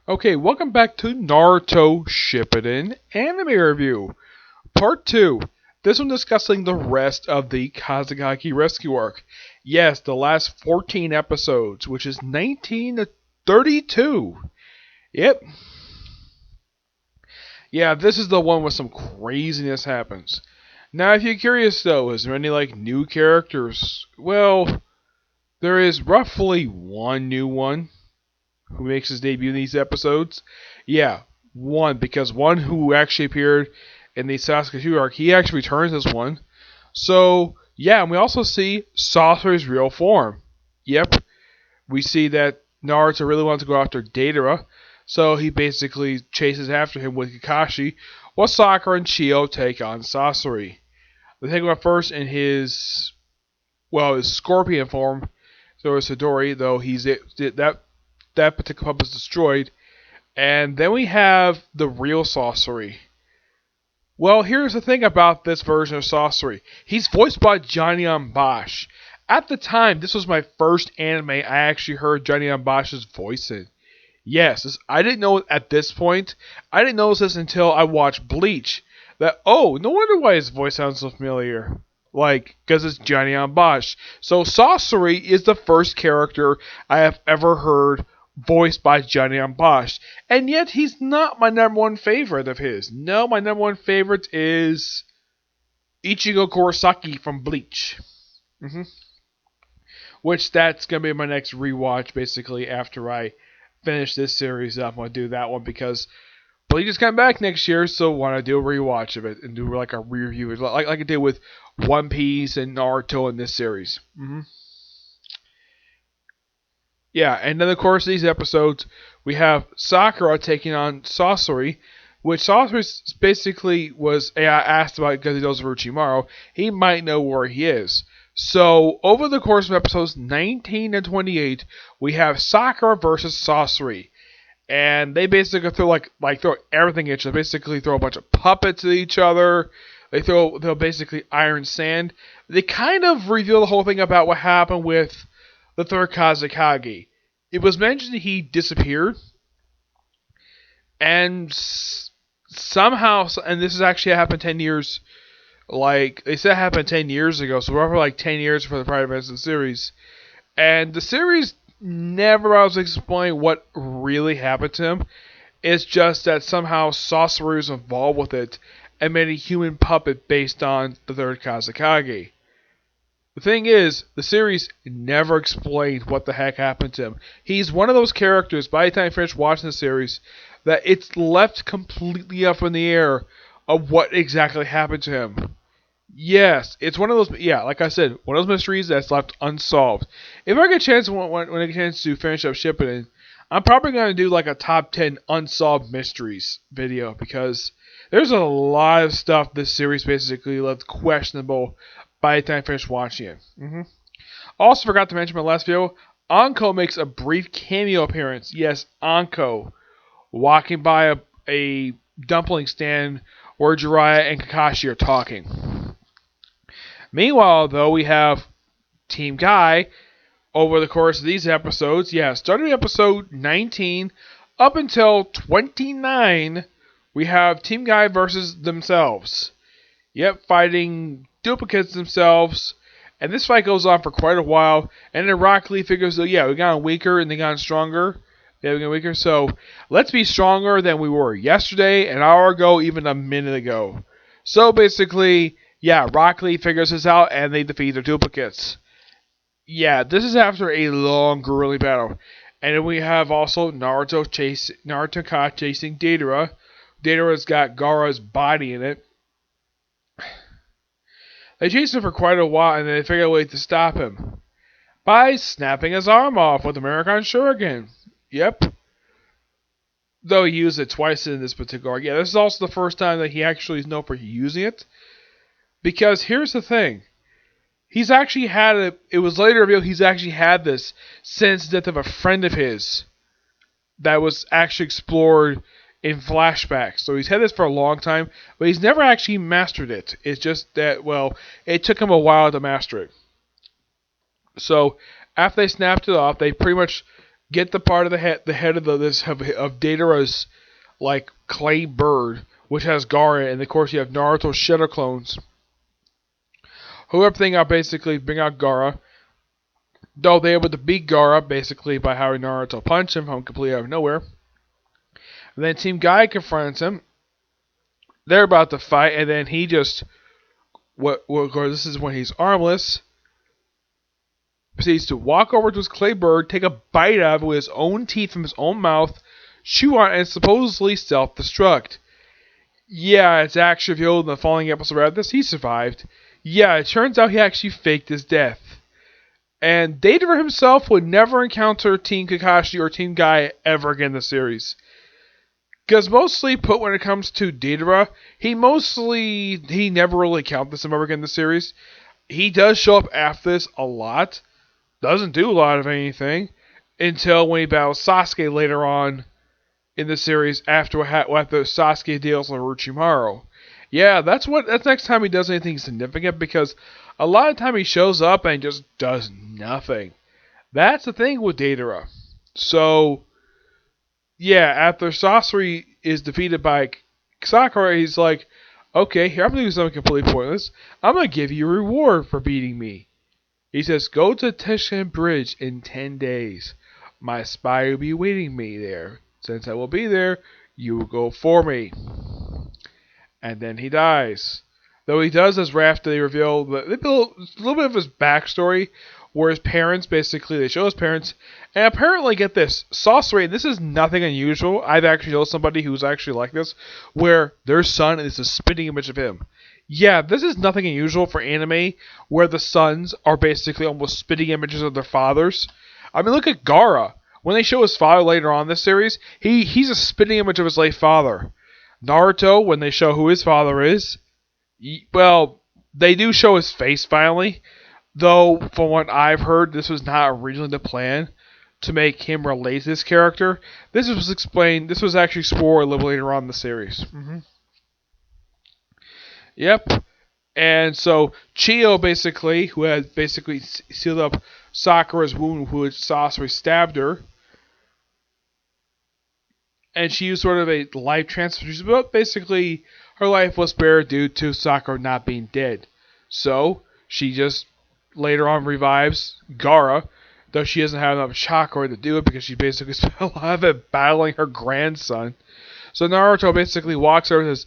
Okay, welcome back to Naruto Shippuden Anime Review, Part 2. This one discussing the rest of the Kazekage Rescue Arc. Yes, the last 14 episodes, which is 19 to 32. Yep. Yeah, this is the one where some craziness happens. Now, if you're curious though, is there any new characters? Well, there is roughly one new one who makes his debut in these episodes. Yeah, one, because one who actually appeared in the Sasuke arc, he actually returns as one. So, yeah, and we also see Sasuke's real form. Yep, we see that Naruto really wants to go after Deidara, so he basically chases after him with Kakashi, while Sakura and Chio take on Sasori. They take him up first in his scorpion form, so is Hidori, though that particular pub is destroyed. And then we have the real Sasori. Well, here's the thing about this version of Sasori. He's voiced by Johnny Bosch. At the time, this was my first anime I actually heard Johnny Bosch's voice in. Yes, I didn't know at this point. I didn't notice this until I watched Bleach. That, oh, no wonder why his voice sounds so familiar. Because it's Johnny Bosch. So Sasori is the first character I have ever heard voiced by Johnny Bosch. And yet he's not my number one favorite of his. No, my number one favorite is Ichigo Kurosaki from Bleach. Which that's going to be my next rewatch basically after I finish this series up. I'm going to do that one because Bleach is coming back next year, so I want to do a rewatch of it and do a review like I did with One Piece and Naruto in this series. Yeah, and then of course these episodes we have Sakura taking on Sasori, which Sasori basically was asked about because he knows Orochimaru. He might know where he is. So over the course of episodes 19 and 28, we have Sakura versus Sasori, and they basically throw throw everything at each other. Basically throw a bunch of puppets at each other. They'll basically iron sand. They kind of reveal the whole thing about what happened with the third Kazekage. It was mentioned that he disappeared, and somehow, and this has actually happened 10 years, they said it happened 10 years ago, so roughly 10 years for the prior events of the series. And the series never was explained what really happened to him. It's just that somehow Sasori was involved with it and made a human puppet based on the third Kazekage. The thing is, the series never explained what the heck happened to him. He's one of those characters, by the time I finished watching the series, that it's left completely up in the air of what exactly happened to him. Yes, it's one of those, like I said, one of those mysteries that's left unsolved. If I get a chance, when I get a chance to finish up Shippuden, I'm probably going to do a top 10 unsolved mysteries video, because there's a lot of stuff this series basically left questionable by the time I finished watching it. Also forgot to mention in my last video, Anko makes a brief cameo appearance. Yes, Anko, walking by a dumpling stand where Jiraiya and Kakashi are talking. Meanwhile, though, we have Team Guy over the course of these episodes. Starting episode 19 up until 29, we have Team Guy versus themselves. Yep, fighting duplicates themselves. And this fight goes on for quite a while. And then Rock Lee figures, we got weaker and they got stronger. Yeah, we got weaker. So let's be stronger than we were yesterday, an hour ago, even a minute ago. So basically, Rock Lee figures this out and they defeat their duplicates. This is after a long, grueling battle. And then we have also Naruto chasing Deidara. Deidara's got Gaara's body in it. They chase him for quite a while, and then they figure a way to stop him by snapping his arm off with American Shuriken. Yep. Though he used it twice in this particular arc. This is also the first time that he actually is known for using it. Because here's the thing. He's actually had it. It was later revealed he's actually had this since the death of a friend of his that was actually explored in flashbacks. So he's had this for a long time, but he's never actually mastered it. It's just that, it took him a while to master it. So after they snapped it off, they pretty much get the part of the head of of Datara's like clay bird, which has Gaara, and of course you have Naruto Shadow clones. Who everything out basically bring out Gaara. Though they able to beat Gaara basically by having Naruto punch him from completely out of nowhere. And then Team Guy confronts him. They're about to fight, and then he just this is when he's armless. Proceeds to walk over to his clay bird, take a bite out of it with his own teeth from his own mouth, chew on it, and supposedly self-destruct. Yeah, it's actually revealed in the following episode after this, he survived. Yeah, it turns out he actually faked his death. And Deidara himself would never encounter Team Kakashi or Team Guy ever again in the series. Because mostly put when it comes to Deidara, he never really encounters him ever again in the series. He does show up after this a lot. Doesn't do a lot of anything until when he battles Sasuke later on in the series after Sasuke deals with Orochimaru. Yeah, that's next time he does anything significant, because a lot of time he shows up and just does nothing. That's the thing with Deidara. So, yeah, after Sasori is defeated by Sakura, he's like, okay, here I'm going to do something completely pointless. I'm going to give you a reward for beating me. He says, go to Teshken Bridge in 10 days. My spy will be waiting me there. Since I will be there, you will go for me. And then he dies. Though he does, as after they reveal a little bit of his backstory, where his parents, basically, they show his parents, and apparently, get this, Sasori, this is nothing unusual. I've actually known somebody who's actually like this, where their son is a spitting image of him. Yeah, this is nothing unusual for anime, where the sons are basically almost spitting images of their fathers. I mean, look at Gaara. When they show his father later on in this series, he's a spitting image of his late father. Naruto, when they show who his father is, well, they do show his face finally. Though, from what I've heard, this was not originally the plan to make him relate to this character. This was actually explored a little later on in the series. Yep. And so Chio, basically, who had basically sealed up Sakura's wound, who had Sasori stabbed her, and she used sort of a life transfusion, but basically her life was spared due to Sakura not being dead. So she just later on revives Gaara, though she doesn't have enough chakra to do it because she basically spent a lot of it battling her grandson. So Naruto basically walks over and says,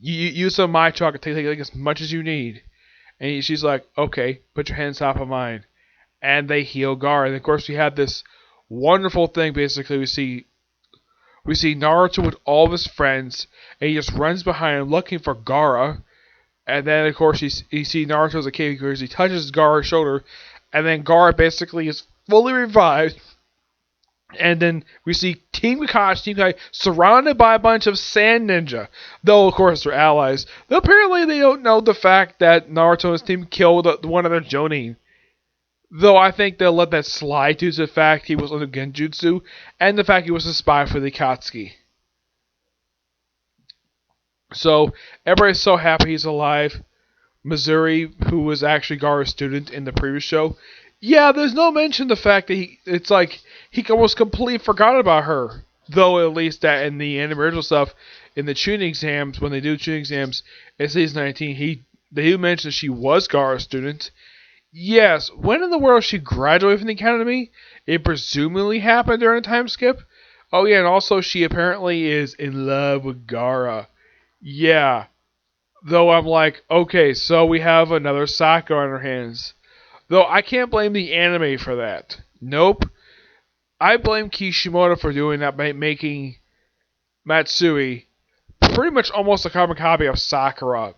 You use some of my chakra, take as much as you need. And she's like, okay, put your hands top of mine. And they heal Gaara. And of course we have this wonderful thing, basically we see Naruto with all of his friends, and he just runs behind him looking for Gaara. And then of course you see Naruto's a cave because he touches Gaara's shoulder, and then Gaara basically is fully revived. And then we see Team Kakashi, Team Kai, surrounded by a bunch of sand ninja. Though, of course, they're allies. Though apparently they don't know the fact that Naruto and his team killed one of their Jonin. Though I think they'll let that slide due to the fact he was under Genjutsu, and the fact he was a spy for the Akatsuki. So, everybody's so happy he's alive. Missouri, who was actually Gaara's student in the previous show, yeah, there's no mention of the fact that he almost completely forgot about her. Though at least that in the original stuff, in the tuning exams, when they do tuning exams in season 19, they do mention she was Gaara's student. Yes, when in the world she graduated from the academy? It presumably happened during a time skip. Oh yeah, and also she apparently is in love with Gaara. Yeah. Though I'm like, okay, so we have another Sakura on our hands. Though I can't blame the anime for that. Nope. I blame Kishimoto for doing that by making Matsui pretty much almost a carbon copy of Sakura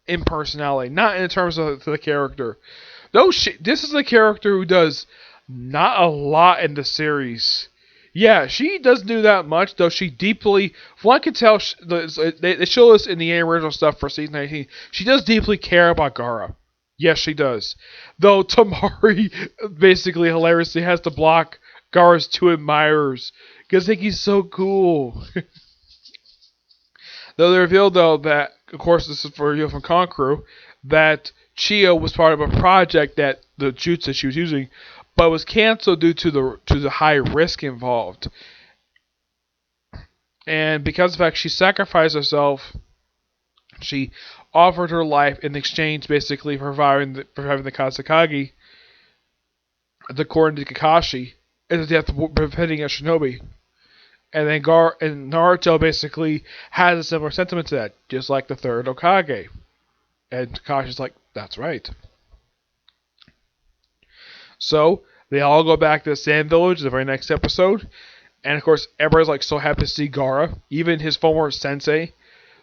in personality, not in terms of the character. Though this is a character who does not a lot in the series. Yeah, she doesn't do that much, though she deeply, from what I can tell, they show us in the original stuff for season 19, she does deeply care about Gaara. Yes, she does. Though Tamari basically hilariously has to block Gaara's two admirers because they think he's so cool. Though they revealed, though, that, of course, this is for reveal from Kankuro, that Chio was part of a project that the jutsu that she was using but it was canceled due to the high risk involved. And because of the fact she sacrificed herself, she offered her life in exchange, basically for having the Kazekage, according to Kakashi, and the death of beheading a shinobi. And then Naruto basically has a similar sentiment to that, just like the third Hokage. And Kakashi's like, that's right. So they all go back to the Sand Village the very next episode. And of course, everybody's like so happy to see Gaara, even his former sensei.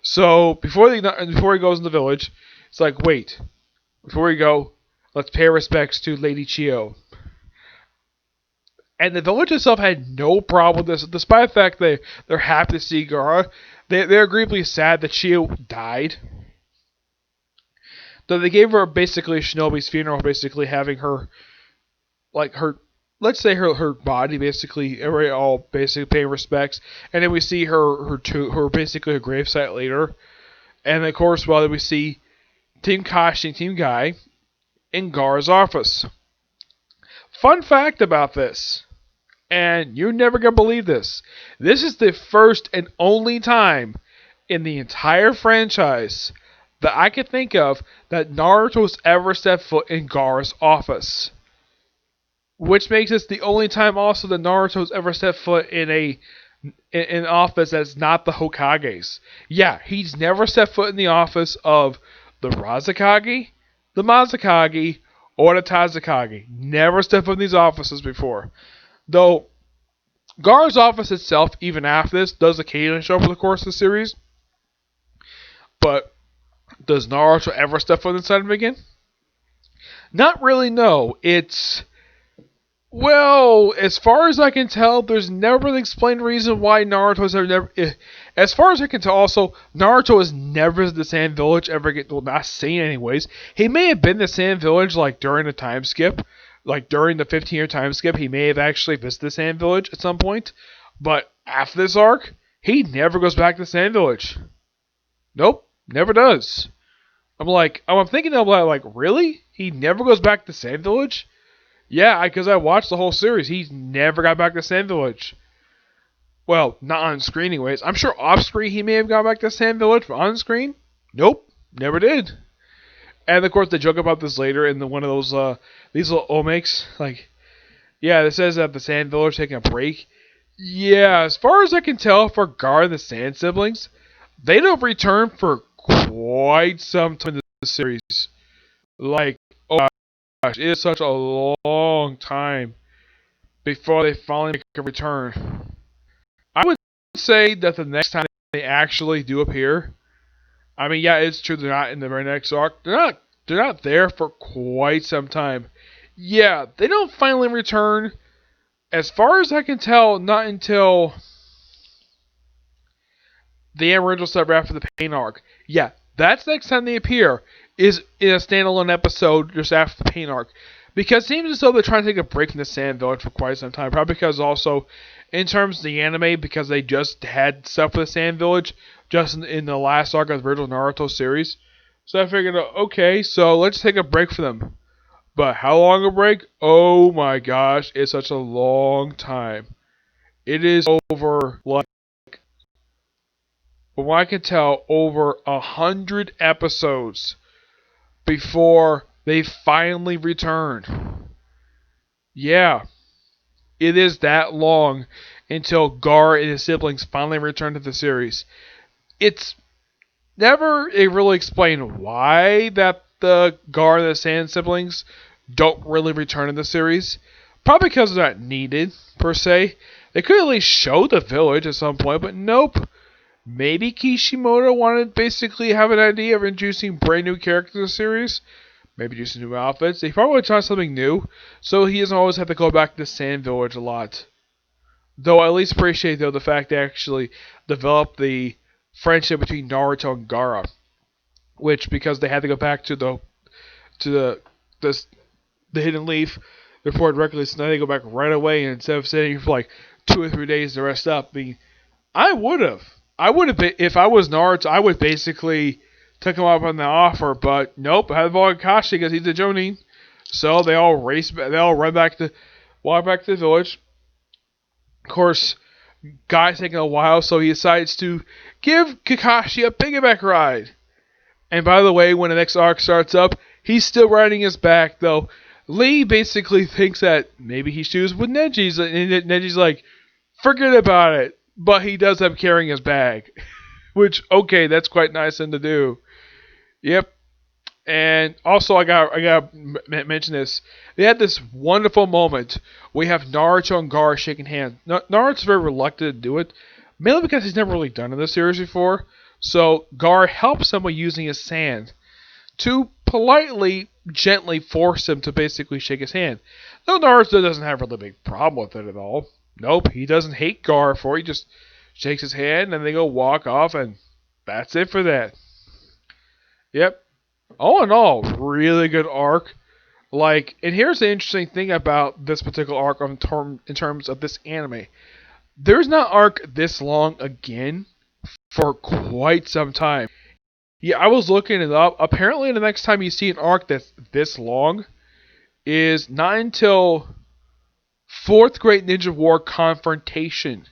So before he goes in the village, it's like, wait, before we go, let's pay respects to Lady Chio. And the village itself had no problem with this, despite the fact that they're happy to see Gaara. They're agreeably sad that Chio died. Though they gave her basically a shinobi's funeral, basically having her, like let's say her body, basically everybody all basically paying respects, and then we see her basically her gravesite later, and of course, well, then we see Team Kashi and Team Guy in Gaara's office. Fun fact about this, and you're never gonna believe this. This is the first and only time in the entire franchise that I can think of that Naruto's ever stepped foot in Gaara's office. Which makes this the only time also that Naruto's ever stepped foot in an office that's not the Hokage's. Yeah, he's never stepped foot in the office of the Razakage, the Mazakage, or the Tazakage. Never stepped foot in these offices before. Though Gaara's office itself, even after this, does occasionally show up over the course of the series. But does Naruto ever step foot inside him again? Not really, no. Well, as far as I can tell, there's never an explained reason why Naruto's never. As far as I can tell, also, Naruto has never visited the Sand Village not seen anyways. He may have been to the Sand Village, like, during the time skip. Like, during the 15-year time skip, he may have actually visited the Sand Village at some point. But after this arc, he never goes back to the Sand Village. Nope, never does. I'm thinking of like, really? He never goes back to the Sand Village? Yeah, because I watched the whole series. He's never got back to Sand Village. Well, not on screen anyways. I'm sure off screen he may have gone back to Sand Village, but on screen, nope, never did. And of course they joke about this later in one of those these little omics. Like, yeah, it says that the Sand Village taking a break. Yeah, as far as I can tell, for Gaara and the Sand siblings, they don't return for quite some time in the series. Like, oh gosh, it is such a long time before they finally make a return. I would say that the next time they actually do appear, I mean, yeah, it's true they're not in the very next arc. They're not there for quite some time. Yeah, they don't finally return. As far as I can tell, not until the original stuff after the Pain arc. Yeah, that's the next time they appear, is in a standalone episode just after the Pain arc. Because it seems as though they're trying to take a break from the Sand Village for quite some time. Probably because also, in terms of the anime, because they just had stuff with the Sand Village just in the last arc of the original Naruto series. So I figured, okay, so let's take a break for them. But how long a break? Oh my gosh, it's such a long time. It is over, like, from what I can tell, over 100 episodes before they finally return. Yeah, it is that long until Gaara and his siblings finally return to the series. It's never really explained why that the Gaara and the Sand siblings don't really return in the series. Probably because they're not needed, per se. They could at least show the village at some point, but nope. Maybe Kishimoto wanted to basically have an idea of introducing brand new characters to the series. Maybe do some new outfits. They probably try something new, so he doesn't always have to go back to the Sand Village a lot. Though I at least appreciate the fact they actually developed the friendship between Naruto and Gaara, which, because they had to go back to the Hidden Leaf, they reported directly, so now they go back right away, and instead of sitting for like 2 or 3 days to rest up. I would have been, if I was Naruto, I would basically took him up on the offer, but nope, I had to follow Kakashi because he's a Jonin. So they all race. They all walk back to the village. Of course, Guy's taking a while, so he decides to give Kakashi a piggyback ride. And by the way, when the next arc starts up, he's still riding his back, though. Lee basically thinks that maybe he shoes with Neji's, and Neji's like, forget about it. But he does have carrying his bag, which okay, that's quite nice thing to do. Yep. And also, I got mention this. They had this wonderful moment. We have Naruto and Gar shaking hands. Naruto's very reluctant to do it, mainly because he's never really done it in this series before. So Gar helps him by using his sand to politely, gently force him to basically shake his hand. Though Naruto doesn't have a really big problem with it at all. Nope, he doesn't hate Gar for it. He just shakes his hand and they go walk off, and that's it for that. Yep. All in all, really good arc. And here's the interesting thing about this particular arc in terms of this anime. There's not arc this long again for quite some time. Yeah, I was looking it up. Apparently, the next time you see an arc that's this long is not until Fourth Great Ninja War Confrontation,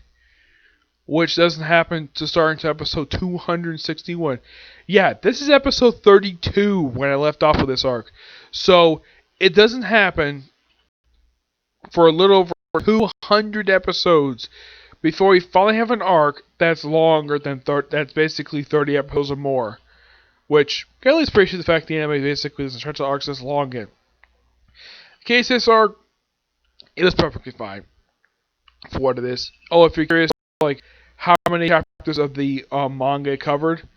which doesn't happen to start until episode 261. Yeah, this is episode 32 when I left off with this arc. So, it doesn't happen for a little over 200 episodes before we finally have an arc that's longer than that's basically 30 episodes or more. Which, I can at least appreciate the fact the anime basically doesn't stretch the arcs this long in. In case this arc, it is perfectly fine for what it is. Oh, if you're curious, how many chapters of the manga covered?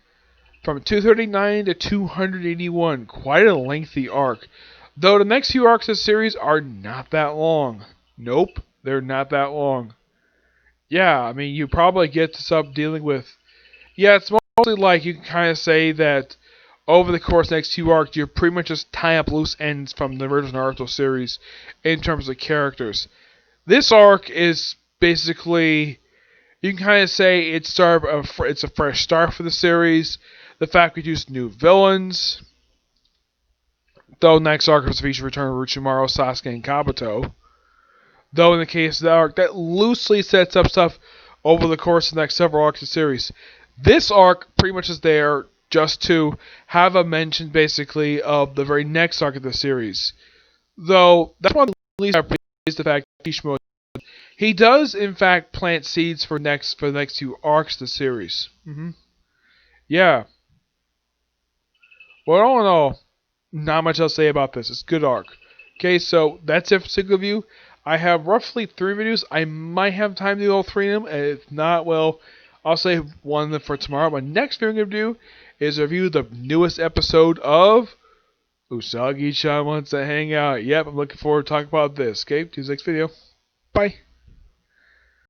From 239 to 281. Quite a lengthy arc. Though the next few arcs of the series are not that long. Nope, they're not that long. Yeah, I mean, you probably get this up dealing with... Yeah, it's mostly you can kind of say that over the course of the next few arcs, you're pretty much just tying up loose ends from the original Naruto series in terms of characters. This arc is basically... You can kind of say it's a fresh start for the series. The fact we introduced new villains. Though next arc was feature return of Orochimaru, Sasuke, and Kabuto. Though in the case of the arc, that loosely sets up stuff over the course of the next several arcs of the series. This arc pretty much is there just to have a mention, basically, of the very next arc of the series. Though, that's one of the least I appreciate the fact that Kishimoto, he does, in fact, plant seeds for the next two arcs of the series. Yeah. Well, all in all, not much else to say about this. It's a good arc. Okay, so that's it for single review. I have roughly 3 videos. I might have time to do all 3 of them. And if not, well, I'll save one of them for tomorrow. My next video I'm going to do is review the newest episode of Usagi-chan Wants to Hang Out. Yep, I'm looking forward to talking about this. Okay, to the next video. Bye.